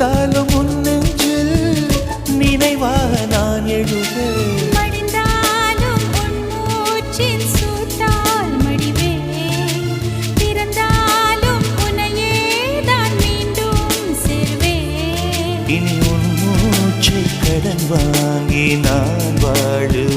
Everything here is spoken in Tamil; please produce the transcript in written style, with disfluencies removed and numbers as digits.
செத்தாலும் முன்னெஞ்சில் நினைவாக நான் எழுத மடிந்தாலும் உன் மூச்சின் சூட்டால் மடிவே பிறந்தாலும் உன்னையே தான் மீண்டும் சேர்வே இனி உன் மூச்சை கடன் வாங்கி நான் வாழுவேன்